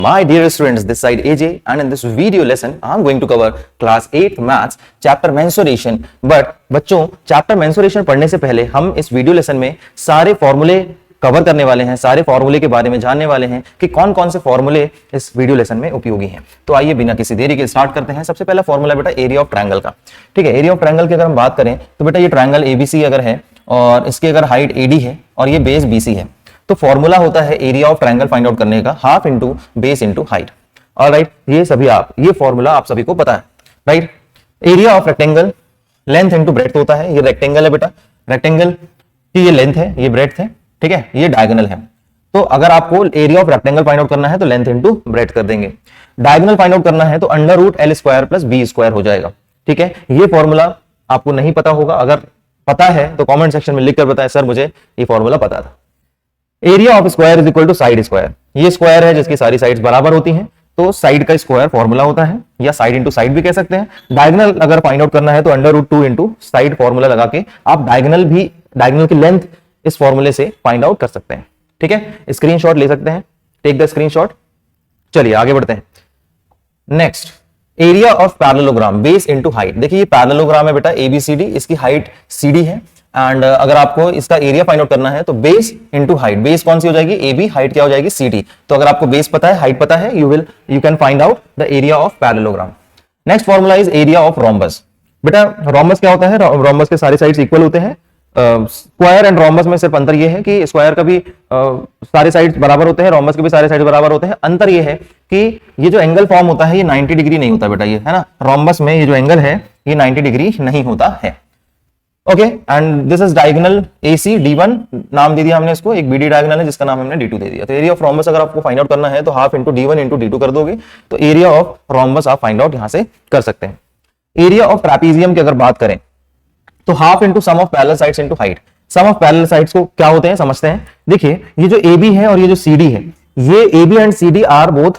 My dear students, this side AJ, and in this video lesson, I'm going to cover class 8th maths chapter mensuration. But बच्चों, chapter mensuration पढ़ने से पहले हम इस video lesson में सारे फॉर्मूले कवर करने वाले हैं, सारे फॉर्मूले के बारे में जानने वाले हैं कि कौन कौन से फॉर्मूले इस वीडियो लेसन में उपयोगी हैं। तो आइए बिना किसी देरी के स्टार्ट करते हैं। सबसे पहला फॉर्मूला बेटा एरिया ऑफ ट्रायंगल का। ठीक है, एरिया ऑफ ट्रायंगल की अगर हम बात करें तो बेटा ये ट्रायंगल एबीसी अगर है और इसकी अगर हाइट एडी है और ये बेस बीसी है, तो फॉर्मूला होता है area of triangle find out करने का half into base into height. Alright, ये फॉर्मूला आप सभी को पता है, right. Area of rectangle length into breadth होता है। ये रेक्टेंगल है बेटा, रेक्टेंगल की ये लेंथ है, ये ब्रेड्थ है, ठीक है, ये डायगोनल है। तो अगर आपको area of rectangle find out करना है तो लेंथ इंटू ब्रेड्थ कर देंगे। डायगोनल फाइंड आउट करना है तो under root L square plus B square हो जाएगा। ठीक है, ये फॉर्मूला आपको नहीं पता होगा, अगर पता है तो कॉमेंट सेक्शन में लिखकर बताएं सर मुझे ये फॉर्मूला पता था। Area of square is equal to side square. ये स्क्वायर है जिसकी सारी साइड्स बराबर होती हैं, तो साइड का स्क्वायर फॉर्मूला होता है, या साइड इंटू साइड भी कह सकते हैं। डायगोनल अगर फाइंड आउट करना है तो under root 2 into side formula लगा के आप डायगोनल की लेंथ इस फॉर्मूले से फाइंड आउट कर सकते हैं। ठीक है, स्क्रीनशॉट ले सकते हैं, टेक द स्क्रीनशॉट। चलिए आगे बढ़ते हैं। Next, area of parallelogram base into height. देखिए ये पैरेललोग्राम है बेटा एबीसीडी, इसकी हाइट सीडी है एंड अगर आपको इसका एरिया फाइंड आउट करना है तो बेस इंटू हाइट। बेस कौन सी हो जाएगी, ए बी, हाइट क्या हो जाएगी सी डी। तो अगर आपको बेस पता है, हाइट पता है, you can find out the area of parallelogram. Next formula is area of rhombus. बेटा रोम्बस क्या होता है, रोम्बस के सारे साइड्स इक्वल होते हैं। स्क्वायर एंड रोम्बस में सिर्फ अंतर यह है कि स्क्वायर का भी सारे साइड्स बराबर होते हैं, रोम्बस के भी सारे साइड्स बराबर होते हैं। अंतर यह है कि ये जो एंगल फॉर्म होता है ये 90 डिग्री नहीं होता बेटा, ये है ना, रोम्बस में ये जो एंगल है ये 90 डिग्री नहीं होता है। Okay, and this is diagonal AC D1 नाम दे दिया हमने इसको, एक BD डायगोनल है जिसका नाम हमने D2 दे दिया। तो एरिया ऑफ रोम्बस अगर आपको फाइंड आउट करना है तो half into D1 into D2 कर दोगे, तो एरिया ऑफ रोम्बस आप फाइंड आउट यहां से कर सकते हैं। एरिया ऑफ ट्रापीजियम की अगर बात करें तो half into sum of parallel sides into height. Sum of parallel sides को क्या होते हैं समझते हैं। देखिए ये जो AB है और ये जो CD है, ये AB and CD are both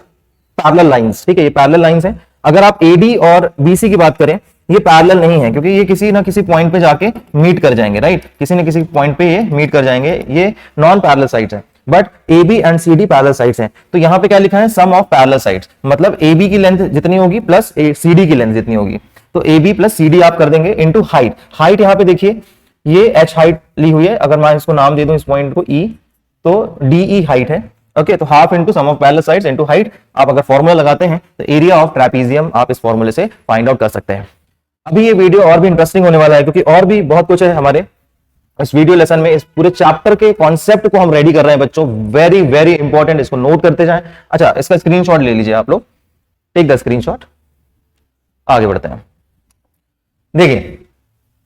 parallel lines. ठीक है, ये पैरेलल लाइंस है। अगर आप AD और BC की बात करें, ये पैरेलल नहीं है क्योंकि ये किसी ना किसी पॉइंट पे जाके मीट कर जाएंगे, राइट, किसी न किसी पॉइंट पे ये मीट कर जाएंगे, ये नॉन पैरेलल साइड्स हैं। But AB and CD parallel sides हैं। तो यहां पे क्या लिखा है, सम ऑफ पैरेलल साइड्स, मतलब AB की लेंथ जितनी होगी प्लस CD की लेंथ जितनी होगी, तो AB प्लस CD आप कर देंगे इनटू हाइट। हाइट यहां पे देखिए ये H हाइट ली हुई है, अगर मैं इसको नाम दे दूं इस पॉइंट को E, तो DE हाइट है। ओके, तो half into sum of parallel sides into height. आप अगर फॉर्मूला लगाते हैं तो एरिया ऑफ ट्रापीजियम आप इस फॉर्मूले से फाइंड आउट कर सकते हैं। अभी ये वीडियो और भी इंटरेस्टिंग होने वाला है क्योंकि और भी बहुत कुछ है हमारे इस वीडियो लेसन में। इस पूरे चैप्टर के कॉन्सेप्ट को हम रेडी कर रहे हैं बच्चों, वेरी वेरी इंपॉर्टेंट, इसको नोट करते जाएं। अच्छा, इसका स्क्रीनशॉट ले लीजिए आप लोग, टेक द स्क्रीनशॉट। आगे बढ़ते हैं। देखिए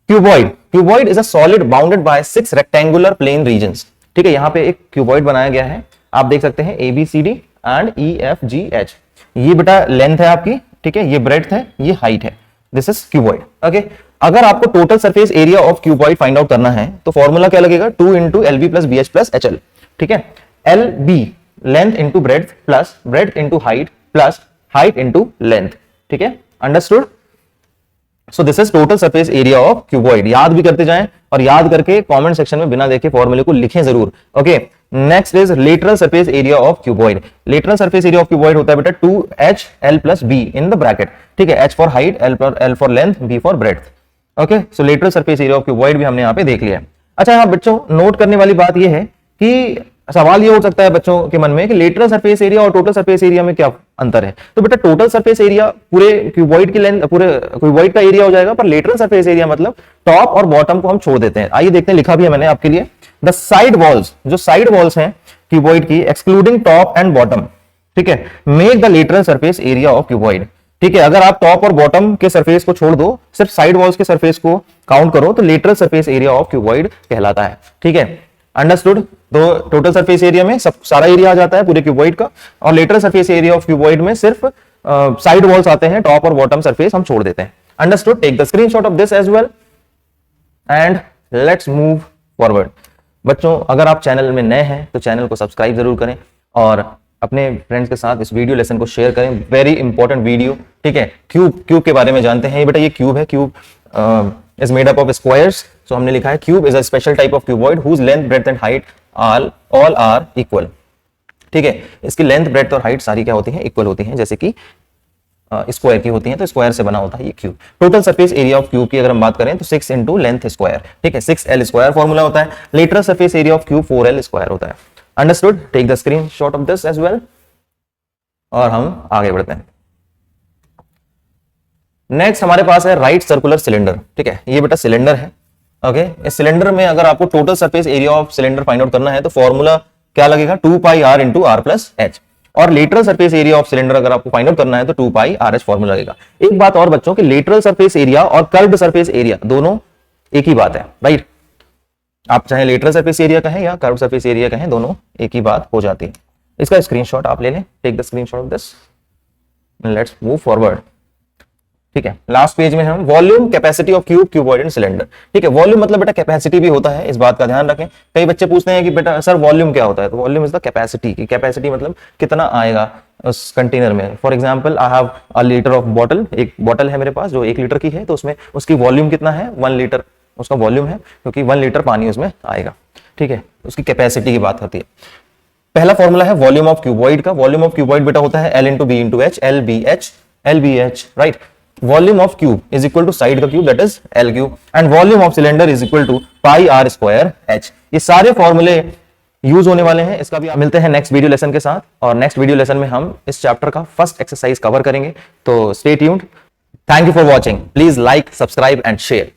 cuboid is a solid bounded by 6 rectangular plane regions. ठीक है, यहां पे एक क्यूबॉइड बनाया गया है, आप देख सकते हैं ABCD एंड EFGH। ये बेटा लेंथ है आपकी, ठीक है, ये ब्रेड्थ है, ये हाइट है, दिस इज क्यूबॉइड। ओके, अगर आपको total surface area of cuboid find out करना है तो फॉर्मूला क्या लगेगा, 2 into LB plus BH plus HL। ठीक है, LB length into breadth plus breadth into height plus height into length. ठीक है, understood. So this is total surface area of cuboid. याद भी करते जाएं और याद करके कमेंट सेक्शन में बिना देखे फॉर्मूले को लिखें जरूर। Okay, next is lateral surface area of cuboid. Lateral surface area of cuboid होता है बेटा 2HL plus B in the bracket. ठीक है, H for height, L for length, B for breadth. Okay, so lateral surface area of cuboid भी हमने यहाँ पे देख लिया है। अच्छा, यहाँ बच्चों नोट करने वाली बात यह है कि सवाल ये हो सकता है बच्चों के मन में कि लेटरल सरफेस एरिया और टोटल सरफेस एरिया में क्या अंतर है। तो बेटा टोटल सरफेस एरिया पूरे क्यूबॉइड की लेंथ, पूरे क्यूबॉइड का एरिया हो जाएगा, पर लेटरल सरफेस एरिया मतलब टॉप और बॉटम को हम छोड़ देते हैं। आइए देखते हैं, लिखा भी है मैंने आपके लिए। द साइड वॉल्स, जो साइड वॉल्स हैं क्यूबॉइड की, एक्सक्लूडिंग टॉप एंड बॉटम, ठीक है, make the lateral surface area of cuboid. ठीक है, अगर आप टॉप और बॉटम के सरफेस को छोड़ दो, सिर्फ साइड वॉल्स के सरफेस को काउंट करो, तो lateral surface area of cuboid कहलाता है। ठीक है, अंडरस्टूड। तो टोटल सरफेस एरिया में सब सारा एरिया आ जाता है पूरे क्यूबॉइड का, और lateral surface area of cuboid में सिर्फ साइड वॉल्स आते हैं, टॉप और बॉटम सरफेस हम छोड़ देते हैं। Understood, take the screenshot of this as well and let's move forward. बच्चों अगर आप चैनल में नए हैं तो चैनल को सब्सक्राइब जरूर करें और अपने फ्रेंड्स के साथ इस वीडियो लेसन को शेयर करें। Very important video. ठीक है, क्यूब के बारे में जानते हैं। बेटा ये क्यूब है, cube is made up of squares, so हमने लिखा है cube is a special type of cuboid whose length, breadth and height all are equal। ठीक है। इसकी लेंथ, ब्रेड्थ और हाइट सारी क्या होती है, इक्वल होती हैं, जैसे कि स्क्वायर की होती है, तो स्क्वायर से बना होता है ये cube. Total surface area of cube की अगर हम बात करें तो 6 इंटू लेंथ स्क्वायर, ठीक है, 6l स्क्वायर फॉर्मूला होता है। Lateral surface area of cube 4l square होता है। Understood? Take the screenshot of this as well और हम आगे बढ़ते हैं। नेक्स्ट हमारे पास है राइट सर्कुलर सिलेंडर, ठीक है, ये बेटा सिलेंडर है। ओके, इस सिलेंडर में अगर आपको total surface area of cylinder find out करना है तो फॉर्मूला क्या लगेगा, 2 पाई r into r plus h। और lateral surface area of cylinder अगर आपको फाइंड आउट करना है तो 2 पाई r h फॉर्मूला लगेगा। एक बात और बच्चों कि लेटरल सरफेस एरिया और कर्व्ड सरफेस एरिया दोनों एक ही बात है, राइट। आप चाहे लेटरल सरफेस एरिया कहें या कर्व्ड सरफेस एरिया कहें, दोनों एक ही बात हो जाती है। इसका स्क्रीनशॉट आप ले लें, take the screenshot of this, let's move forward. ठीक है, लास्ट पेज में हम volume capacity of cube, cuboid and cylinder. ठीक है, वॉल्यूम मतलब बेटा कैपेसिटी भी होता है, इस बात का ध्यान रखें। कई बच्चे पूछते हैं कि बेटा सर वॉल्यूम क्या होता है, तो वॉल्यूम इज द कैपेसिटी। की कैपेसिटी मतलब कितना आएगा उस कंटेनर में। For example I have a litre of bottle, एक बॉटल है मेरे पास जो 1 लीटर की है, तो उसमें उसकी वॉल्यूम कितना है, 1 लीटर उसका वॉल्यूम है, क्योंकि 1 लीटर पानी उसमें आएगा। ठीक है, उसकी कैपेसिटी की बात होती है। पहला फॉर्मूला है वॉल्यूम ऑफ क्यूबॉइड का। वॉल्यूम ऑफ क्यूबॉइड बेटा होता है L into B into H, L B H, right. Volume of cube is equal to side का cube, that is L cube, and volume of cylinder is equal to pi R square H. ये सारे फॉर्मूले use होने वाले हैं। इसका भी मिलते हैं नेक्स्ट वीडियो लेसन के साथ, और नेक्स्ट वीडियो लेसन में हम इस चैप्टर का फर्स्ट एक्सरसाइज कवर करेंगे। तो stay tuned. Thank you for watching. Please like, subscribe and share.